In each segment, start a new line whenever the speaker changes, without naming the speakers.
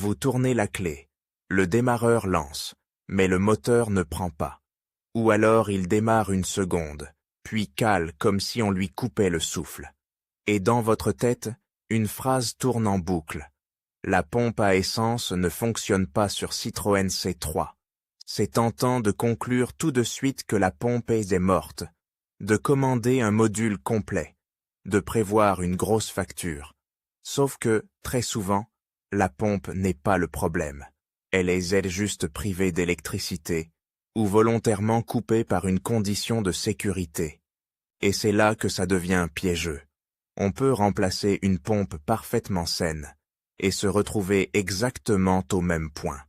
Vous tournez la clé. Le démarreur lance, mais le moteur ne prend pas. Ou alors il démarre une seconde, puis cale comme si on lui coupait le souffle. Et dans votre tête, une phrase tourne en boucle. La pompe à essence ne fonctionne pas sur Citroën C3. C'est tentant de conclure tout de suite que la pompe est morte, de commander un module complet, de prévoir une grosse facture. Sauf que, très souvent, la pompe n'est pas le problème. Elle est juste privée d'électricité, ou volontairement coupée par une condition de sécurité. Et c'est là que ça devient piégeux. On peut remplacer une pompe parfaitement saine, et se retrouver exactement au même point.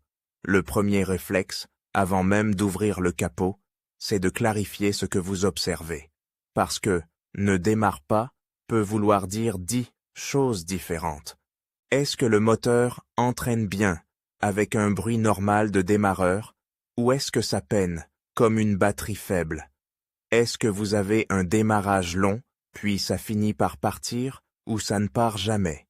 Le premier réflexe, avant même d'ouvrir le capot, c'est de clarifier ce que vous observez. Parce que « ne démarre pas » peut vouloir dire 10 choses différentes. Est-ce que le moteur entraîne bien, avec un bruit normal de démarreur, ou est-ce que ça peine, comme une batterie faible? Est-ce que vous avez un démarrage long, puis ça finit par partir, ou ça ne part jamais?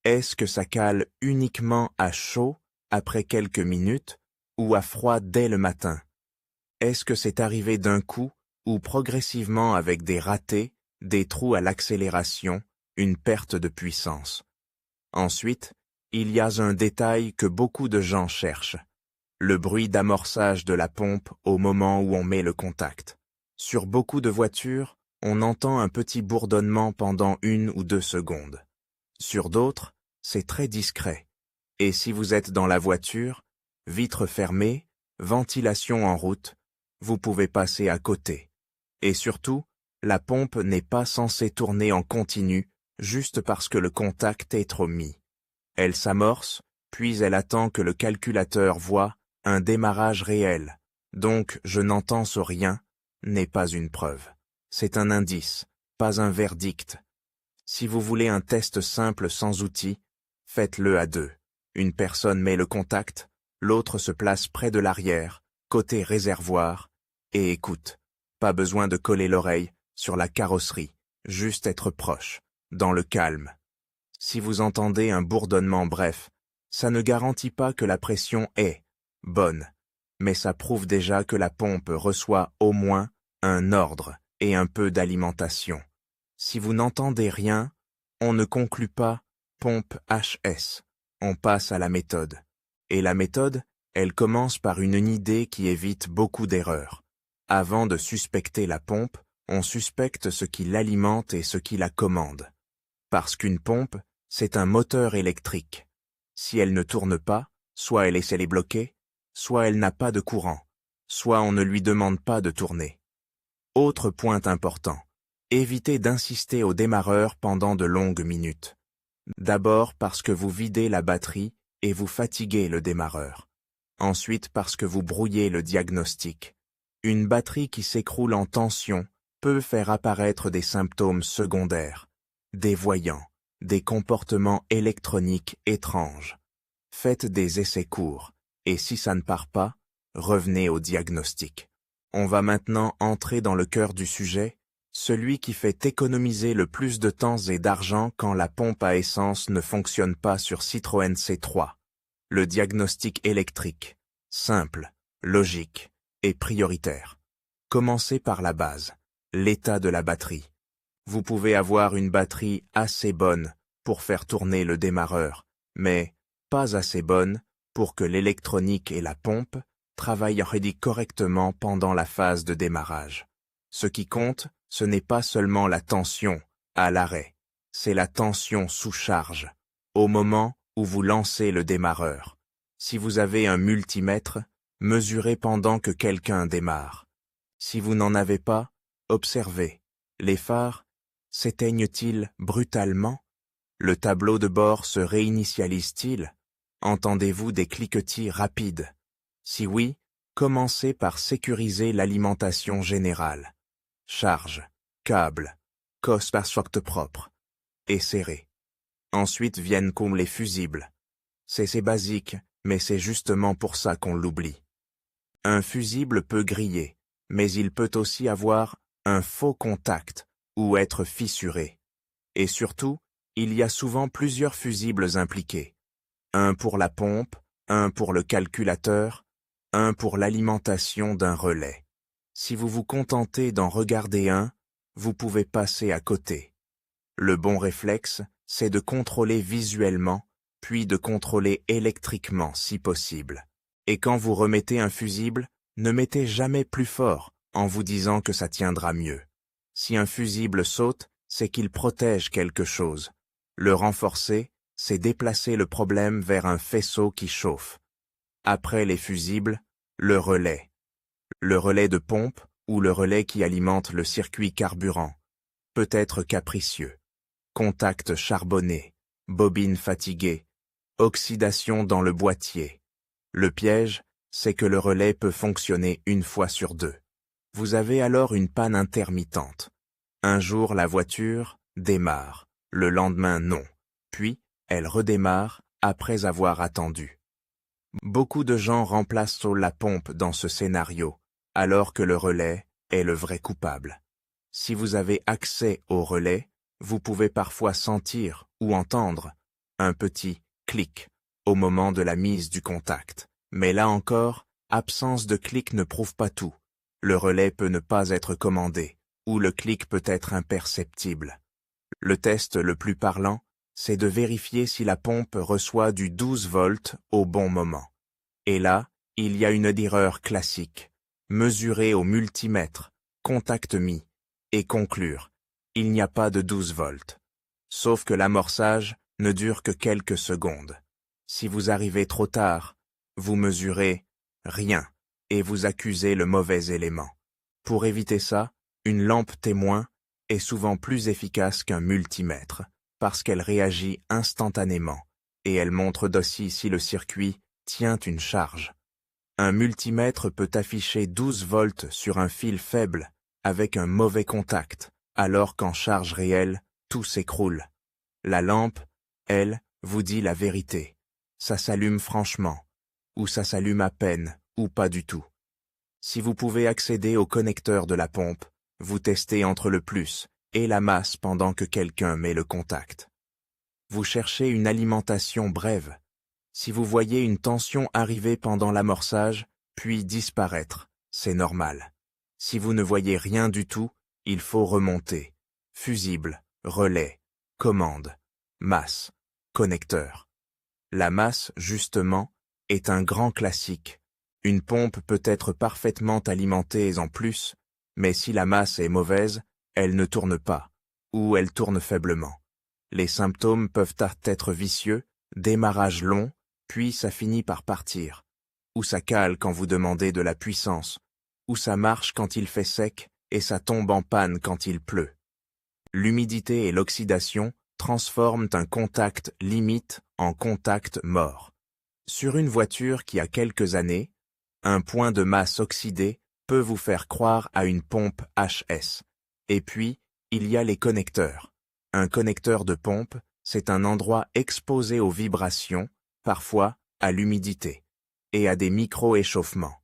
Est-ce que ça cale uniquement à chaud, après quelques minutes, ou à froid dès le matin? Est-ce que c'est arrivé d'un coup, ou progressivement avec des ratés, des trous à l'accélération, une perte de puissance? Ensuite, il y a un détail que beaucoup de gens cherchent, le bruit d'amorçage de la pompe au moment où on met le contact. Sur beaucoup de voitures, on entend un petit bourdonnement pendant 1 ou 2 secondes. Sur d'autres, c'est très discret. Et si vous êtes dans la voiture, vitres fermées, ventilation en route, vous pouvez passer à côté. Et surtout, la pompe n'est pas censée tourner en continu juste parce que le contact est trop mis. Elle s'amorce, puis elle attend que le calculateur voie un démarrage réel. Donc, je n'entends rien, n'est pas une preuve. C'est un indice, pas un verdict. Si vous voulez un test simple sans outil, faites-le à 2. Une personne met le contact, l'autre se place près de l'arrière, côté réservoir, et écoute. Pas besoin de coller l'oreille sur la carrosserie, juste être proche, dans le calme. Si vous entendez un bourdonnement bref, ça ne garantit pas que la pression est bonne, mais ça prouve déjà que la pompe reçoit au moins un ordre et un peu d'alimentation. Si vous n'entendez rien, on ne conclut pas pompe HS, on passe à la méthode. Et la méthode, elle commence par une idée qui évite beaucoup d'erreurs. Avant de suspecter la pompe, on suspecte ce qui l'alimente et ce qui la commande. Parce qu'une pompe, c'est un moteur électrique. Si elle ne tourne pas, soit elle est bloquée, soit elle n'a pas de courant, soit on ne lui demande pas de tourner. Autre point important, évitez d'insister au démarreur pendant de longues minutes. D'abord parce que vous videz la batterie et vous fatiguez le démarreur. Ensuite parce que vous brouillez le diagnostic. Une batterie qui s'écroule en tension peut faire apparaître des symptômes secondaires, des voyants, des comportements électroniques étranges. Faites des essais courts, et si ça ne part pas, revenez au diagnostic. On va maintenant entrer dans le cœur du sujet, celui qui fait économiser le plus de temps et d'argent quand la pompe à essence ne fonctionne pas sur Citroën C3. Le diagnostic électrique, simple, logique et prioritaire. Commencez par la base, l'état de la batterie. Vous pouvez avoir une batterie assez bonne pour faire tourner le démarreur, mais pas assez bonne pour que l'électronique et la pompe travaillent correctement pendant la phase de démarrage. Ce qui compte, ce n'est pas seulement la tension à l'arrêt, c'est la tension sous charge, au moment où vous lancez le démarreur. Si vous avez un multimètre, mesurez pendant que quelqu'un démarre. Si vous n'en avez pas, observez. Les phares s'éteignent-ils brutalement? Le tableau de bord se réinitialise-t-il? Entendez-vous des cliquetis rapides? Si oui, commencez par sécuriser l'alimentation générale. Charge, câble, cosse propre et serré. Ensuite viennent comme les fusibles. C'est basique, mais c'est justement pour ça qu'on l'oublie. Un fusible peut griller, mais il peut aussi avoir un faux contact ou être fissuré. Et surtout, il y a souvent plusieurs fusibles impliqués. Un pour la pompe, un pour le calculateur, un pour l'alimentation d'un relais. Si vous vous contentez d'en regarder un, vous pouvez passer à côté. Le bon réflexe, c'est de contrôler visuellement, puis de contrôler électriquement si possible. Et quand vous remettez un fusible, ne mettez jamais plus fort en vous disant que ça tiendra mieux. Si un fusible saute, c'est qu'il protège quelque chose. Le renforcer, c'est déplacer le problème vers un faisceau qui chauffe. Après les fusibles, le relais. Le relais de pompe ou le relais qui alimente le circuit carburant peut être capricieux. Contact charbonné, bobine fatiguée, oxydation dans le boîtier. Le piège, c'est que le relais peut fonctionner une fois sur deux. Vous avez alors une panne intermittente. Un jour la voiture démarre, le lendemain non, puis elle redémarre après avoir attendu. Beaucoup de gens remplacent la pompe dans ce scénario, alors que le relais est le vrai coupable. Si vous avez accès au relais, vous pouvez parfois sentir ou entendre un petit clic au moment de la mise du contact. Mais là encore, absence de clic ne prouve pas tout. Le relais peut ne pas être commandé, ou le clic peut être imperceptible. Le test le plus parlant, c'est de vérifier si la pompe reçoit du 12 volts au bon moment. Et là, il y a une erreur classique. Mesurer au multimètre, contact mis, et conclure. Il n'y a pas de 12 volts. Sauf que l'amorçage ne dure que quelques secondes. Si vous arrivez trop tard, vous mesurez rien et vous accusez le mauvais élément. Pour éviter ça, une lampe témoin est souvent plus efficace qu'un multimètre parce qu'elle réagit instantanément et elle montre aussi si le circuit tient une charge. Un multimètre peut afficher 12 volts sur un fil faible avec un mauvais contact, alors qu'en charge réelle, tout s'écroule. La lampe, elle, vous dit la vérité. Ça s'allume franchement, ou ça s'allume à peine, ou pas du tout. Si vous pouvez accéder au connecteur de la pompe, vous testez entre le plus et la masse pendant que quelqu'un met le contact. Vous cherchez une alimentation brève. Si vous voyez une tension arriver pendant l'amorçage, puis disparaître, c'est normal. Si vous ne voyez rien du tout, il faut remonter. Fusible, relais, commande, masse, connecteur. La masse, justement, est un grand classique. Une pompe peut être parfaitement alimentée en plus, mais si la masse est mauvaise, elle ne tourne pas, ou elle tourne faiblement. Les symptômes peuvent être vicieux, démarrage long, puis ça finit par partir. Ou ça cale quand vous demandez de la puissance, ou ça marche quand il fait sec et ça tombe en panne quand il pleut. L'humidité et l'oxydation transforment un contact limite en contact mort. Sur une voiture qui a quelques années, un point de masse oxydé peut vous faire croire à une pompe HS. Et puis, il y a les connecteurs. Un connecteur de pompe, c'est un endroit exposé aux vibrations, parfois à l'humidité, et à des micro-échauffements.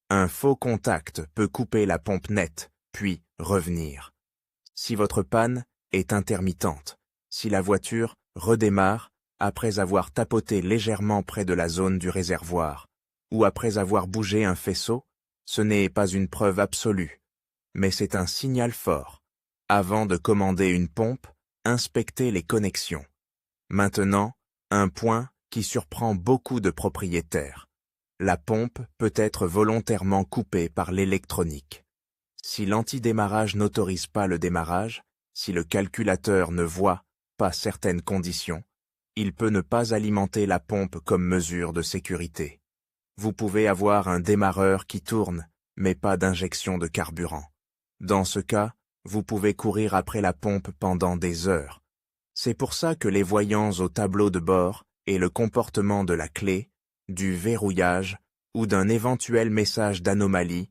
Un faux contact peut couper la pompe nette, puis revenir. Si votre panne est intermittente, si la voiture redémarre après avoir tapoté légèrement près de la zone du réservoir, ou après avoir bougé un faisceau, ce n'est pas une preuve absolue, mais c'est un signal fort. Avant de commander une pompe, inspectez les connexions. Maintenant, un point qui surprend beaucoup de propriétaires. La pompe peut être volontairement coupée par l'électronique. Si l'antidémarrage n'autorise pas le démarrage, si le calculateur ne voit pas certaines conditions, il peut ne pas alimenter la pompe comme mesure de sécurité. Vous pouvez avoir un démarreur qui tourne, mais pas d'injection de carburant. Dans ce cas, vous pouvez courir après la pompe pendant des heures. C'est pour ça que les voyants au tableau de bord et le comportement de la clé, du verrouillage ou d'un éventuel message d'anomalie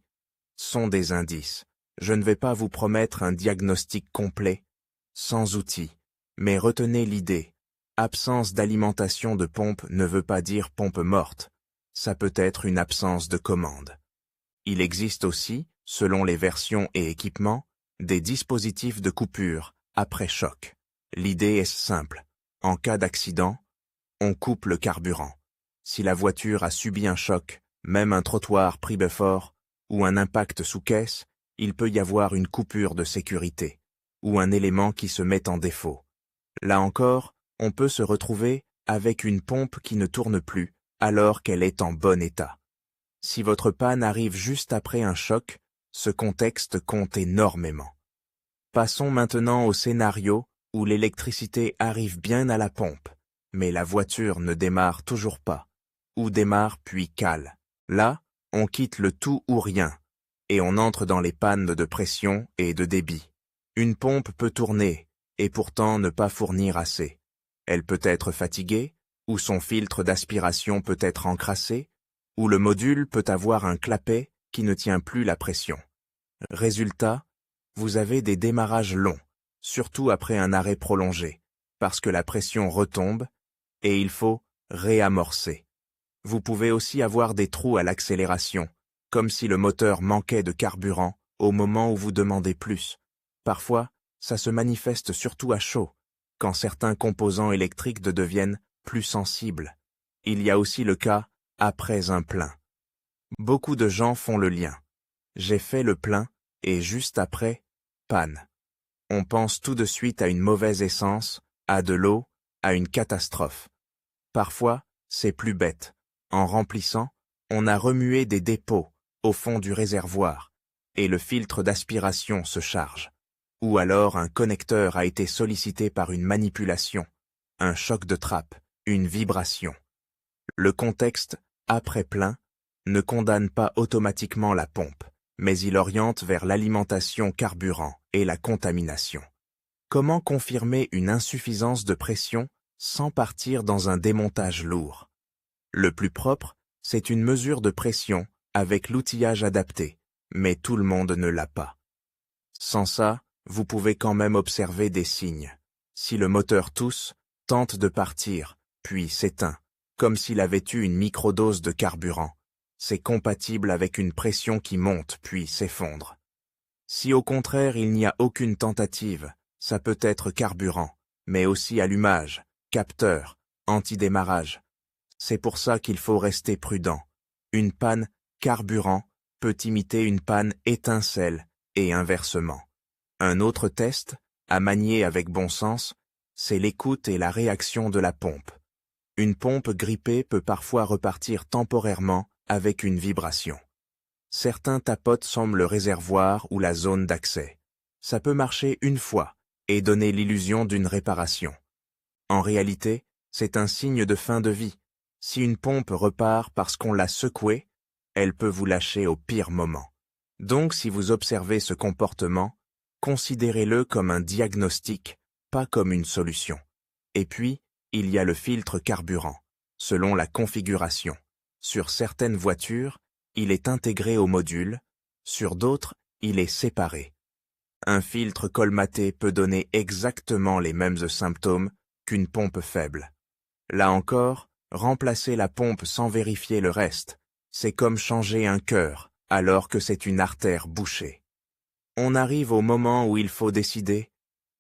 sont des indices. Je ne vais pas vous promettre un diagnostic complet, sans outils, mais retenez l'idée. Absence d'alimentation de pompe ne veut pas dire pompe morte. Ça peut être une absence de commande. Il existe aussi, selon les versions et équipements, des dispositifs de coupure après choc. L'idée est simple. En cas d'accident, on coupe le carburant. Si la voiture a subi un choc, même un trottoir pris de fort, ou un impact sous caisse, il peut y avoir une coupure de sécurité, ou un élément qui se met en défaut. Là encore, on peut se retrouver avec une pompe qui ne tourne plus, alors qu'elle est en bon état. Si votre panne arrive juste après un choc, ce contexte compte énormément. Passons maintenant au scénario où l'électricité arrive bien à la pompe, mais la voiture ne démarre toujours pas, ou démarre puis cale. Là, on quitte le tout ou rien, et on entre dans les pannes de pression et de débit. Une pompe peut tourner, et pourtant ne pas fournir assez. Elle peut être fatiguée, ou son filtre d'aspiration peut être encrassé, ou le module peut avoir un clapet qui ne tient plus la pression. Résultat, vous avez des démarrages longs, surtout après un arrêt prolongé, parce que la pression retombe, et il faut réamorcer. Vous pouvez aussi avoir des trous à l'accélération, comme si le moteur manquait de carburant au moment où vous demandez plus. Parfois, ça se manifeste surtout à chaud, quand certains composants électriques deviennent plus sensibles. Il y a aussi le cas après un plein. Beaucoup de gens font le lien. J'ai fait le plein, et juste après, panne. On pense tout de suite à une mauvaise essence, à de l'eau, à une catastrophe. Parfois, c'est plus bête. En remplissant, on a remué des dépôts au fond du réservoir, et le filtre d'aspiration se charge. Ou alors un connecteur a été sollicité par une manipulation, un choc de trappe, une vibration. Le contexte après plein ne condamne pas automatiquement la pompe, mais il oriente vers l'alimentation carburant et la contamination. Comment confirmer une insuffisance de pression sans partir dans un démontage lourd? Le plus propre, c'est une mesure de pression avec l'outillage adapté, mais tout le monde ne l'a pas. Sans ça, vous pouvez quand même observer des signes. Si le moteur tousse, tente de partir, puis s'éteint, comme s'il avait eu une microdose de carburant, c'est compatible avec une pression qui monte puis s'effondre. Si au contraire il n'y a aucune tentative, ça peut être carburant, mais aussi allumage, capteur, antidémarrage. C'est pour ça qu'il faut rester prudent. Une panne carburant peut imiter une panne étincelle et inversement. Un autre test, à manier avec bon sens, c'est l'écoute et la réaction de la pompe. Une pompe grippée peut parfois repartir temporairement avec une vibration. Certains tapotent semblent le réservoir ou la zone d'accès. Ça peut marcher une fois et donner l'illusion d'une réparation. En réalité, c'est un signe de fin de vie. Si une pompe repart parce qu'on l'a secouée, elle peut vous lâcher au pire moment. Donc si vous observez ce comportement, considérez-le comme un diagnostic, pas comme une solution. Et puis, il y a le filtre carburant, selon la configuration. Sur certaines voitures, il est intégré au module, sur d'autres, il est séparé. Un filtre colmaté peut donner exactement les mêmes symptômes qu'une pompe faible. Là encore, remplacer la pompe sans vérifier le reste, c'est comme changer un cœur alors que c'est une artère bouchée. On arrive au moment où il faut décider,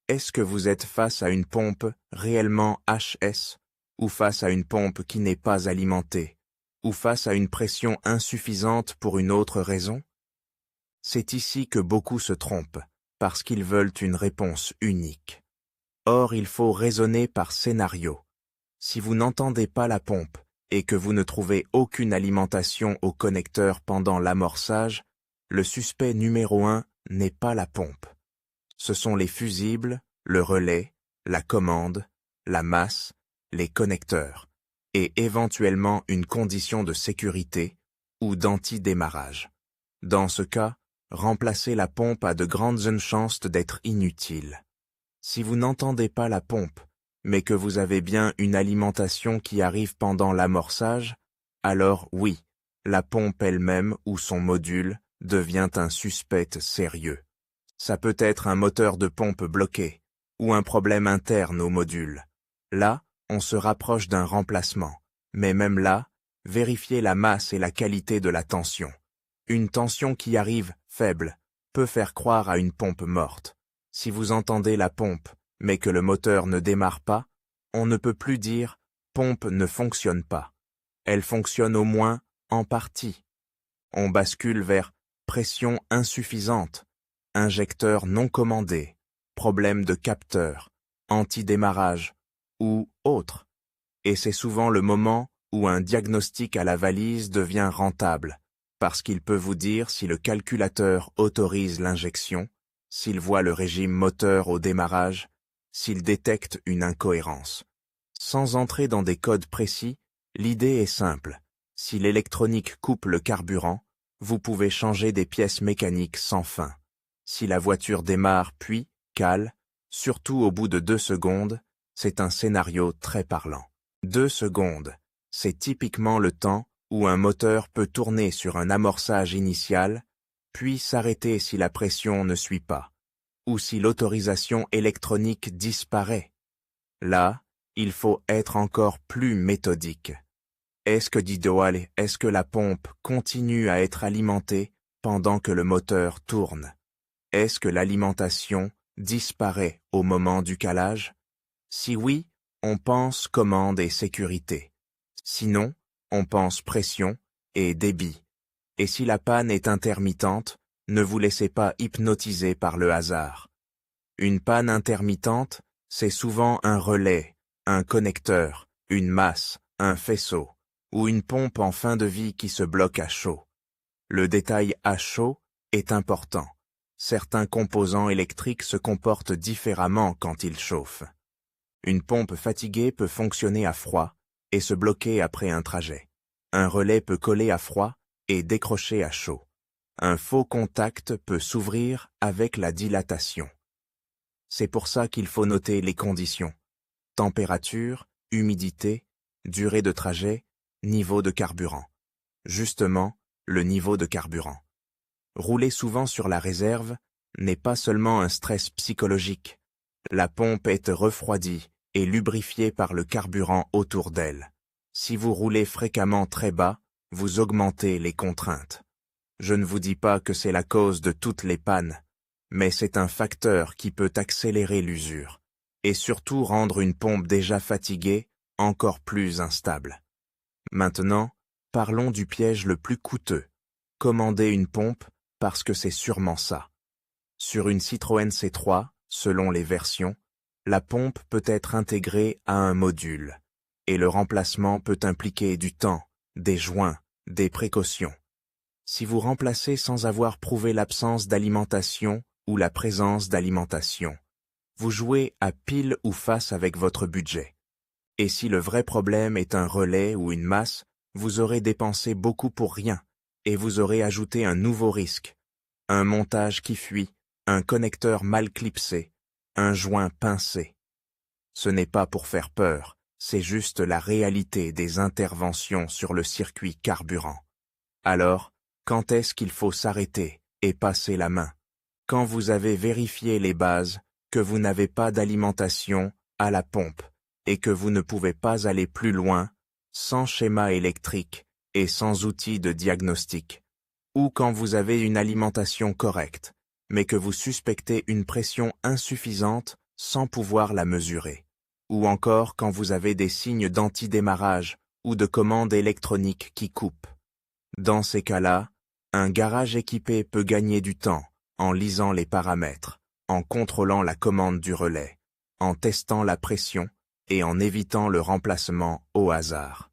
est-ce que vous êtes face à une pompe réellement HS, ou face à une pompe qui n'est pas alimentée, ou face à une pression insuffisante pour une autre raison? C'est ici que beaucoup se trompent, parce qu'ils veulent une réponse unique. Or, il faut raisonner par scénario. Si vous n'entendez pas la pompe et que vous ne trouvez aucune alimentation au connecteur pendant l'amorçage, le suspect numéro 1 n'est pas la pompe. Ce sont les fusibles, le relais, la commande, la masse, les connecteurs, et éventuellement une condition de sécurité ou d'anti-démarrage. Dans ce cas, remplacer la pompe a de grandes chances d'être inutile. Si vous n'entendez pas la pompe, mais que vous avez bien une alimentation qui arrive pendant l'amorçage, alors oui, la pompe elle-même ou son module devient un suspect sérieux. Ça peut être un moteur de pompe bloqué, ou un problème interne au module. Là, on se rapproche d'un remplacement, mais même là, vérifiez la masse et la qualité de la tension. Une tension qui arrive faible peut faire croire à une pompe morte. Si vous entendez la pompe, mais que le moteur ne démarre pas, on ne peut plus dire pompe ne fonctionne pas. Elle fonctionne au moins en partie. On bascule vers pression insuffisante, injecteur non commandé, problème de capteur, anti-démarrage ou autre. Et c'est souvent le moment où un diagnostic à la valise devient rentable, parce qu'il peut vous dire si le calculateur autorise l'injection, s'il voit le régime moteur au démarrage, s'il détecte une incohérence. Sans entrer dans des codes précis, l'idée est simple. Si l'électronique coupe le carburant, vous pouvez changer des pièces mécaniques sans fin. Si la voiture démarre puis cale, surtout au bout de 2 secondes, c'est un scénario très parlant. 2 secondes, c'est typiquement le temps où un moteur peut tourner sur un amorçage initial, puis s'arrêter si la pression ne suit pas, ou si l'autorisation électronique disparaît. Là, il faut être encore plus méthodique. Est-ce que la pompe continue à être alimentée pendant que le moteur tourne? Est-ce que l'alimentation disparaît au moment du calage? Si oui, on pense commande et sécurité. Sinon, on pense pression et débit. Et si la panne est intermittente, ne vous laissez pas hypnotiser par le hasard. Une panne intermittente, c'est souvent un relais, un connecteur, une masse, un faisceau, ou une pompe en fin de vie qui se bloque à chaud. Le détail à chaud est important. Certains composants électriques se comportent différemment quand ils chauffent. Une pompe fatiguée peut fonctionner à froid et se bloquer après un trajet. Un relais peut coller à froid et décrocher à chaud. Un faux contact peut s'ouvrir avec la dilatation. C'est pour ça qu'il faut noter les conditions. Température, humidité, durée de trajet, niveau de carburant. Justement, le niveau de carburant. Rouler souvent sur la réserve n'est pas seulement un stress psychologique. La pompe est refroidie et lubrifiée par le carburant autour d'elle. Si vous roulez fréquemment très bas, vous augmentez les contraintes. Je ne vous dis pas que c'est la cause de toutes les pannes, mais c'est un facteur qui peut accélérer l'usure, et surtout rendre une pompe déjà fatiguée encore plus instable. Maintenant, parlons du piège le plus coûteux. Commander une pompe parce que c'est sûrement ça. Sur une Citroën C3, selon les versions, la pompe peut être intégrée à un module, et le remplacement peut impliquer du temps, des joints, des précautions. Si vous remplacez sans avoir prouvé l'absence d'alimentation ou la présence d'alimentation, vous jouez à pile ou face avec votre budget. Et si le vrai problème est un relais ou une masse, vous aurez dépensé beaucoup pour rien, et vous aurez ajouté un nouveau risque. Un montage qui fuit, un connecteur mal clipsé, un joint pincé. Ce n'est pas pour faire peur, c'est juste la réalité des interventions sur le circuit carburant. Alors, quand est-ce qu'il faut s'arrêter et passer la main? Quand vous avez vérifié les bases, que vous n'avez pas d'alimentation à la pompe et que vous ne pouvez pas aller plus loin sans schéma électrique et sans outils de diagnostic. Ou quand vous avez une alimentation correcte, mais que vous suspectez une pression insuffisante sans pouvoir la mesurer. Ou encore quand vous avez des signes d'antidémarrage ou de commande électronique qui coupent. Dans ces cas-là, un garage équipé peut gagner du temps en lisant les paramètres, en contrôlant la commande du relais, en testant la pression et en évitant le remplacement au hasard.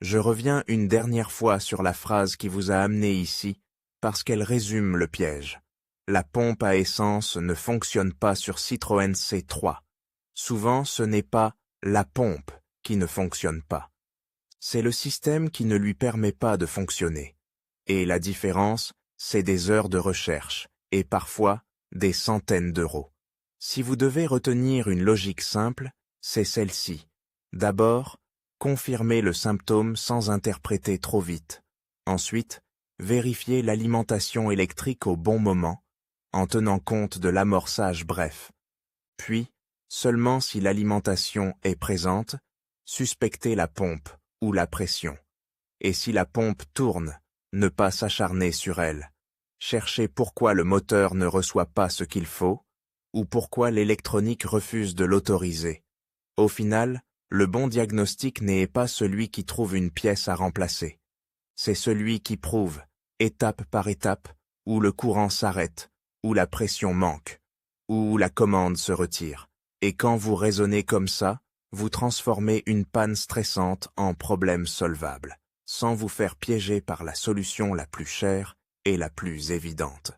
Je reviens une dernière fois sur la phrase qui vous a amené ici parce qu'elle résume le piège. La pompe à essence ne fonctionne pas sur Citroën C3. Souvent, ce n'est pas la pompe qui ne fonctionne pas. C'est le système qui ne lui permet pas de fonctionner. Et la différence, c'est des heures de recherche et parfois des centaines d'euros. Si vous devez retenir une logique simple, c'est celle-ci. D'abord, confirmez le symptôme sans interpréter trop vite. Ensuite, vérifiez l'alimentation électrique au bon moment, en tenant compte de l'amorçage bref. Puis, seulement si l'alimentation est présente, suspectez la pompe ou la pression. Et si la pompe tourne, ne pas s'acharner sur elle. Cherchez pourquoi le moteur ne reçoit pas ce qu'il faut, ou pourquoi l'électronique refuse de l'autoriser. Au final, Le bon diagnostic n'est pas celui qui trouve une pièce à remplacer. C'est celui qui prouve, étape par étape, où le courant s'arrête, où la pression manque, où la commande se retire. Et quand vous raisonnez comme ça, vous transformez une panne stressante en problème solvable, sans vous faire piéger par la solution la plus chère et la plus évidente.